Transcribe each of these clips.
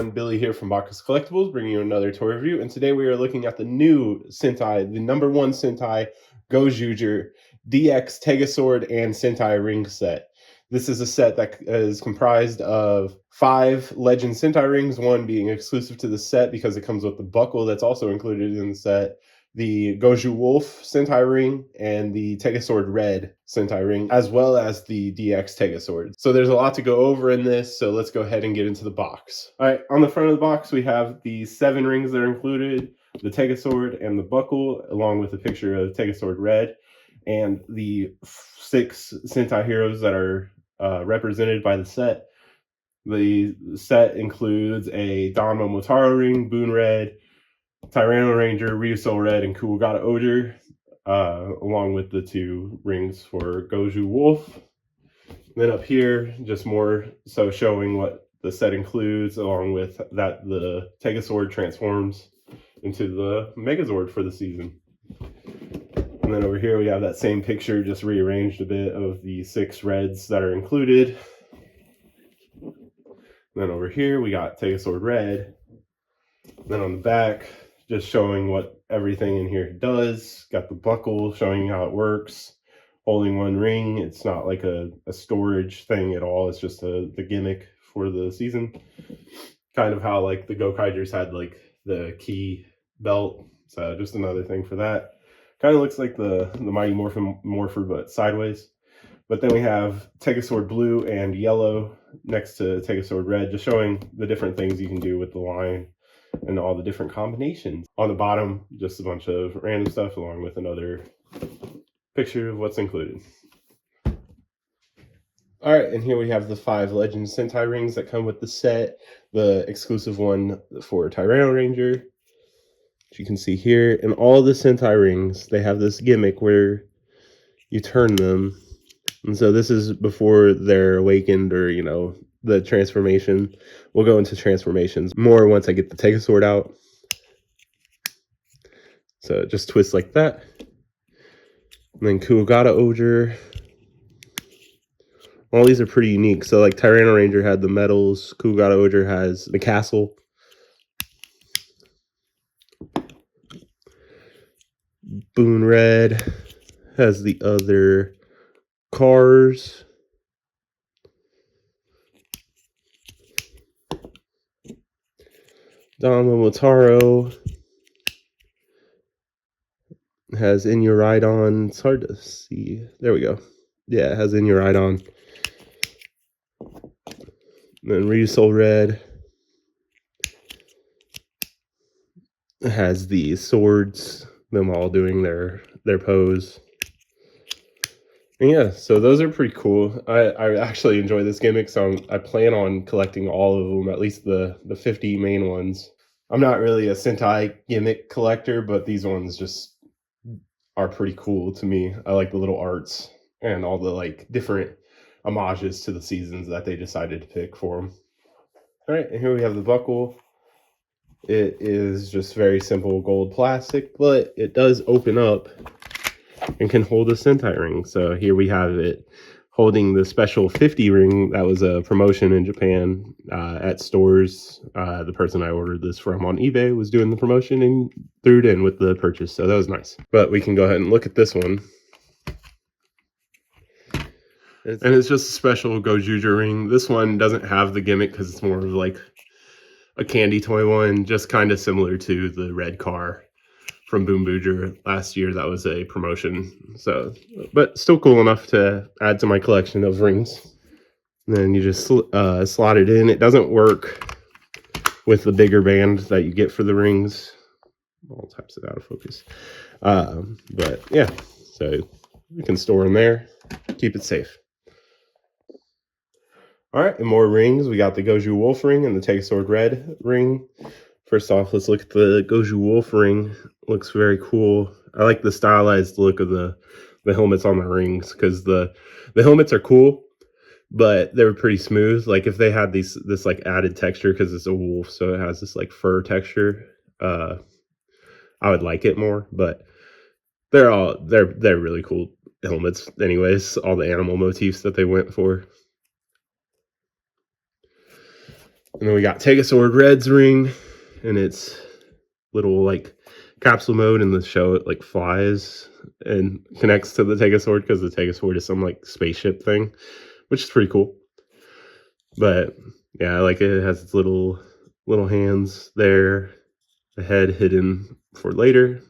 everyone, Billy here from Bacchus Collectibles, bringing you another toy review. And today we are looking at the new Sentai, the #1 Sentai Gozyuger DX Tega Sword and Sentai ring set. This is a set that is comprised of 5 Legend Sentai rings, one being exclusive to the set because it comes with the buckle that's also included in the set, the Goju Wolf Sentai ring, and the Tega Sword Red Sentai ring, as well as the DX Tega Sword. So there's a lot to go over in this, so let's go ahead and get into the box. All right, on the front of the box, we have the 7 rings that are included, the Tega Sword and the buckle, along with a picture of Tega Sword Red, and the 6 Sentai heroes that are represented by the set. The set includes a Danma Motaro ring, Boon Red, Tyranno Ranger, Ryusoul Red, and Kuwagata Ogre, along with the 2 rings for Goju Wolf. Then up here, just more so showing what the set includes, along with that the Tega Sword transforms into the Megazord for the season. And then over here we have that same picture, just rearranged a bit, of the 6 reds that are included. And then over here we got Tega Sword Red. And then on the back, just showing what everything in here does. Got the buckle showing how it works. Holding 1 ring. It's not like a storage thing at all. It's just the gimmick for the season. Kind of how like the Gokaigers had like the key belt. So just another thing for that. Kind of looks like the Mighty Morpher but sideways. But then we have Tega Sword Blue and Yellow next to Tega Sword Red, just showing the different things you can do with the line and all the different combinations. On the bottom, just a bunch of random stuff along with another picture of what's included. All right, and here we have the 5 Legend Sentai rings that come with the set. The exclusive one for Tyranno Ranger, which you can see here. And all the Sentai rings, they have this gimmick where you turn them. And so this is before they're awakened or, you know, the transformation. We'll go into transformations more once I get the Tega Sword out. So it just twists like that. And then Kuwagata Ogre. All these are pretty unique. So like Tyranno Ranger had the medals. Kuwagata Ogre has the castle. Boon Red has the other cars. Danma Motaro has In Your Ride-On. It's hard to see. There we go. Yeah, it has In Your Ride-On. Then Ryusoul Red has the swords, them all doing their pose. And yeah, so those are pretty cool. I actually enjoy this gimmick, so I plan on collecting all of them, at least the 50 main ones. I'm not really a Sentai gimmick collector, but these ones just are pretty cool to me. I like the little arts and all the like different homages to the seasons that they decided to pick for them. All right, and here we have the buckle. It is just very simple gold plastic, but it does open up and can hold a Sentai ring. So here we have it holding the special 50 ring that was a promotion in Japan at stores. The person I ordered this from on eBay was doing the promotion and threw it in with the purchase. So that was nice. But we can go ahead and look at this one. And it's just a special Gozyuger ring. This one doesn't have the gimmick because it's more of like a candy toy one, just kind of similar to the red car from Boom Booger last year. That was a promotion. So, but still cool enough to add to my collection of rings. And then you just slot it in. It doesn't work with the bigger band that you get for the rings. All types of out of focus. But yeah, so you can store them there, keep it safe. All right, and more rings. We got the Goju Wolf ring and the Tega Sword Red ring. First off, let's look at the Goju Wolf ring. Looks very cool. I like the stylized look of the helmets on the rings because the helmets are cool, but they're pretty smooth. Like if they had this like added texture because it's a wolf, so it has this like fur texture. I would like it more, but they're really cool helmets anyways. All the animal motifs that they went for. And then we got Tega Sword Red's ring, and it's little like capsule mode in the show. It like flies and connects to the Tega Sword because the Tega Sword is some like spaceship thing, which is pretty cool. But yeah, I like it. It has its little hands there, the head hidden for later.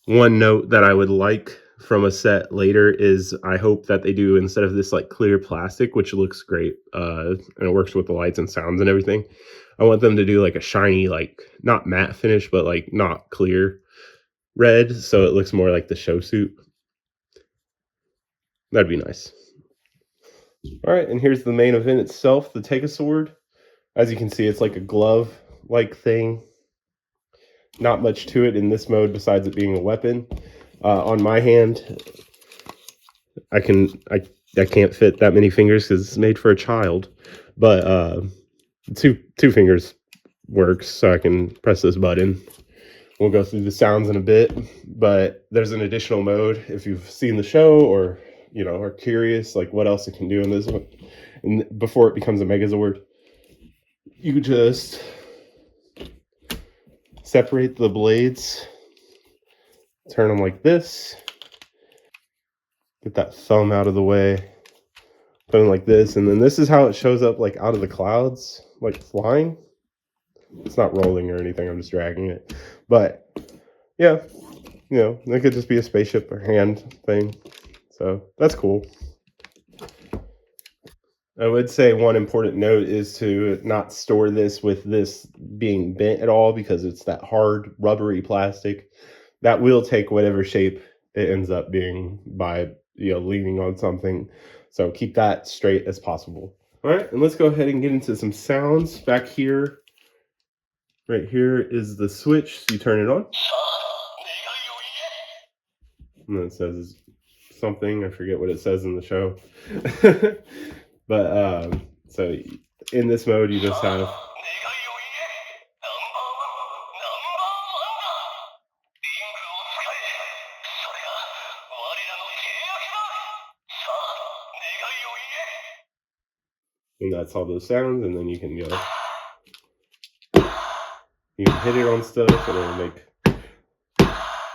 One note that I would like from a set later is I hope that they do, instead of this like clear plastic, which looks great, and it works with the lights and sounds and everything, I want them to do like a shiny, like not matte finish, but like not clear red, so it looks more like the show suit. That'd be nice. All right, and here's the main event itself, the Tega Sword. As you can see, it's like a glove-like thing. Not much to it in this mode besides it being a weapon. On my hand, I can't fit that many fingers because it's made for a child, but two fingers works, so I can press this button. We'll go through the sounds in a bit, but there's an additional mode if you've seen the show or are curious like what else it can do in this one. And before it becomes a Megazord, you just separate the blades, turn them like this, get that thumb out of the way, put them like this, and then this is how it shows up like out of the clouds, like flying. It's not rolling or anything, I'm just dragging it. But yeah, it could just be a spaceship or hand thing. So that's cool. I would say one important note is to not store this with this being bent at all, because it's that hard rubbery plastic that will take whatever shape it ends up being by leaning on something. So keep that straight as possible. All right, and let's go ahead and get into some sounds. Back here, right here is the switch. So you turn it on, and then it says something. I forget what it says in the show. But so in this mode, you just have and that's all those sounds, and then you can hit it on stuff and it'll make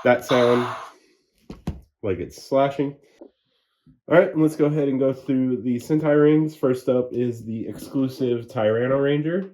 that sound like it's slashing. All right, let's go ahead and go through the Sentai rings. First up is the exclusive Tyranno Ranger.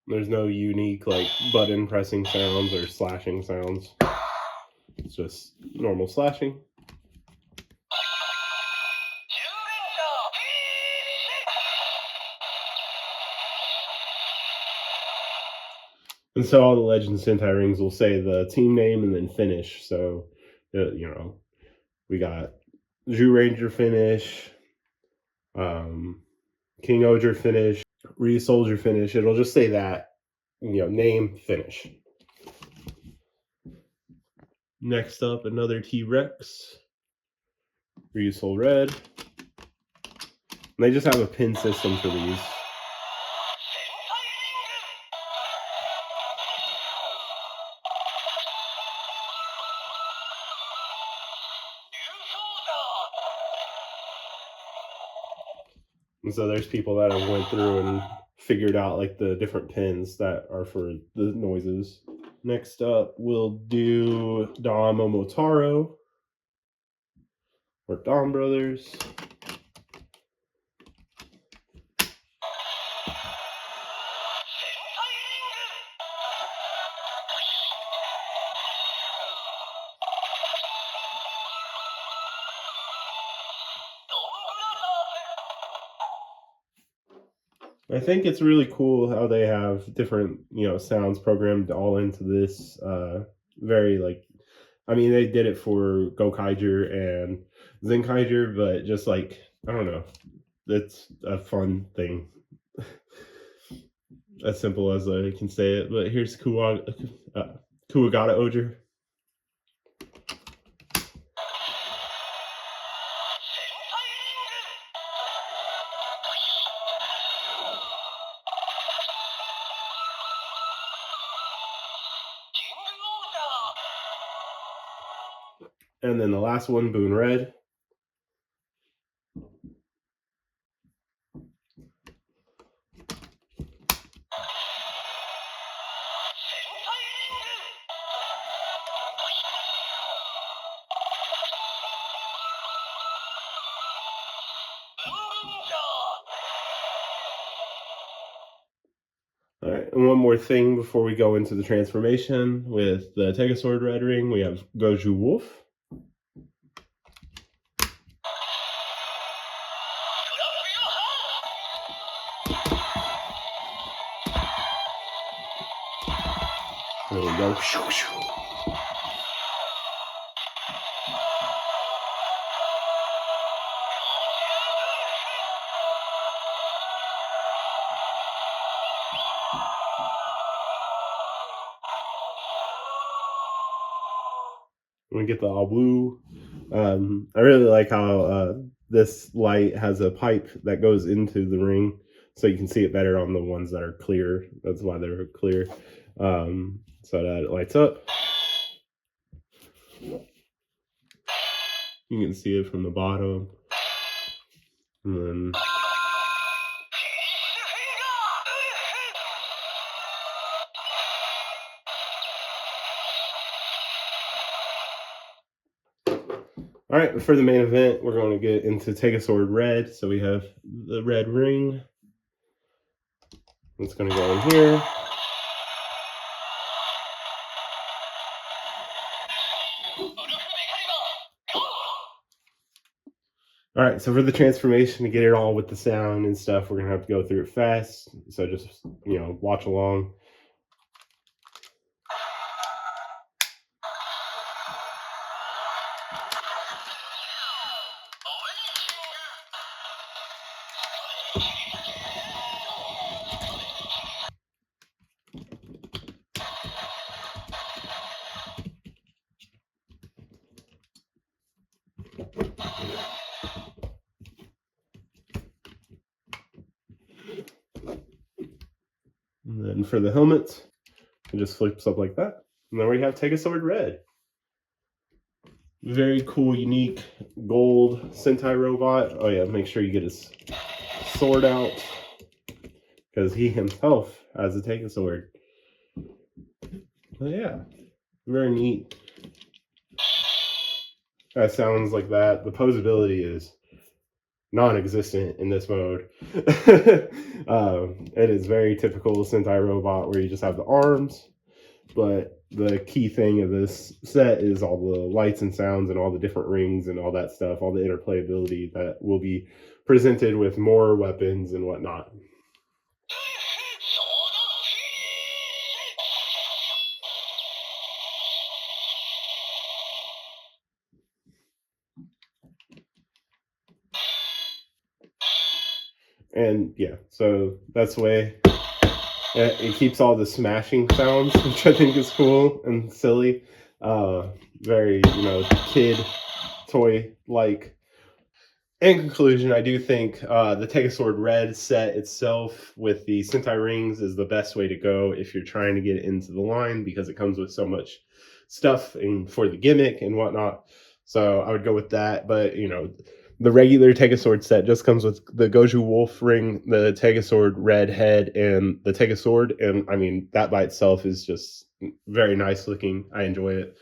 There's no unique like button pressing sounds or slashing sounds. It's just normal slashing. And so all the Legend Sentai rings will say the team name and then finish. So, we got Zhu Ranger finish, King Oger finish, Ryu Soldier finish. It'll just say that, name, finish. Next up, another T-Rex, Ryu Soul Red. And they just have a pin system for these. And so there's people that have went through and figured out like the different pins that are for the noises. Next up, we'll do Dom Momotaro, or Dom Brothers. I think it's really cool how they have different, sounds programmed all into this. Very they did it for Gokaiger and Zenkaiger, but just like, I don't know, it's a fun thing. As simple as I can say it. But here's Kuwagata Oger. And then the last one, Boon Red. All right, and one more thing before we go into the transformation with the Tega Sword Red ring, we have Goju Wolf. There we go. We get the Awu. I really like how this light has a pipe that goes into the ring, so you can see it better on the ones that are clear. That's why they're clear, so that it lights up. You can see it from the bottom, and then all right, for the main event, we're going to get into Tega Sword Red. So we have the red ring. It's going to go in here. All right, so for the transformation, to get it all with the sound and stuff, we're going to have to go through it fast. So just, watch along. And then for the helmet, it just flips up like that. And then we have Tega Sword Red. Very cool, unique gold Sentai robot. Oh yeah, make sure you get his sword out, because he himself has a Tega Sword. But yeah, very neat. That sounds like that. The posability is non-existent in this mode. It is very typical Sentai robot where you just have the arms, but the key thing of this set is all the lights and sounds and all the different rings and all that stuff, all the interplayability that will be presented with more weapons and whatnot. And yeah, so that's the way it keeps all the smashing sounds, which I think is cool and silly. Very, kid toy like. In conclusion, I do think the Tega Sword Red set itself with the Sentai rings is the best way to go if you're trying to get into the line, because it comes with so much stuff and for the gimmick and whatnot. So I would go with that. But, the regular Tega Sword set just comes with the Goju Wolf ring, the Tega Sword Red head, and the Tega Sword. And I mean, that by itself is just very nice looking. I enjoy it.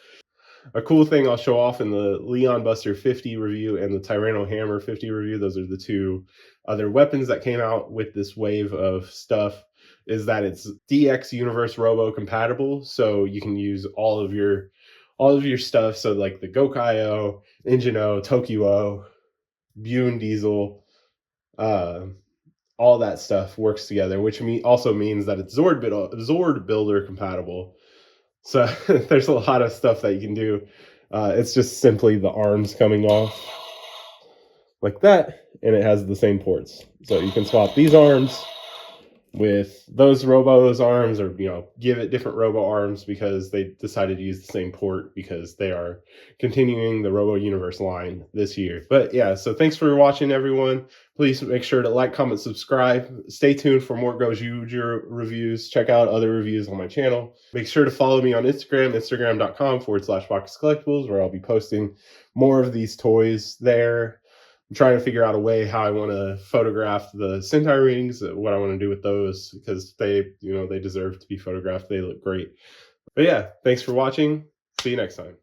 A cool thing I'll show off in the Leon Buster 50 review and the Tyranno Hammer 50 review, those are the two other weapons that came out with this wave of stuff, is that it's DX Universe Robo compatible, so you can use all of your stuff. So like the Gokai-O, Engine-O, Tokyo-O, Bune Diesel, all that stuff works together, which also means that it's Zord Builder compatible. So there's a lot of stuff that you can do. It's just simply the arms coming off like that, and it has the same ports. So you can swap these arms with those Robo's arms, or give it different Robo arms, because they decided to use the same port because they are continuing the Robo Universe line this year. But yeah, so thanks for watching, everyone. Please make sure to like, comment, subscribe. Stay tuned for more Gozyuger reviews. Check out other reviews on my channel. Make sure to follow me on Instagram, instagram.com/Box Collectibles, where I'll be posting more of these toys there. I'm trying to figure out a way how I want to photograph the Sentai rings, what I want to do with those, because they deserve to be photographed. They look great. But yeah, thanks for watching. See you next time.